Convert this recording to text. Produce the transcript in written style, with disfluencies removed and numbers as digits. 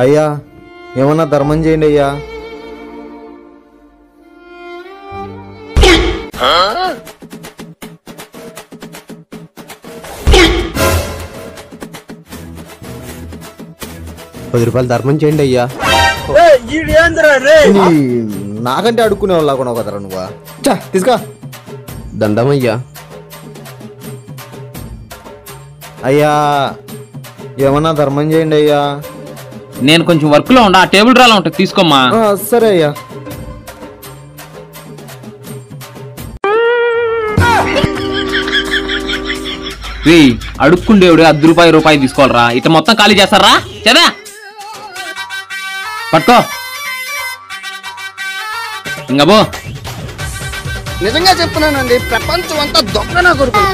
అయ్యా ఏమన్నా ధర్మం చేయండి అయ్యా. ₹10 ధర్మం చేయండి అయ్యా. నాకంటే అడుక్కునే వాళ్ళ కూడా కదరా నువ్వా. తీసుకో. దండమయ్యా. అయ్యా ఏమన్నా ధర్మం చేయండి అయ్యా. నేను కొంచెం వర్క్ లో ఉండా, టేబుల్ డ్రాలో ఉంటుంది తీసుకోమ్మా. సరే అయ్యా. రే అడుక్కుండేవుడు ₹10 తీసుకోవాలరా, ఇట్లా మొత్తం ఖాళీ చేస్తారా? చదా పట్టుకో ఇంకా బో. నిజంగా చెప్తున్నానండి, ప్రపంచం అంతా దొంగ నా కొడుకు.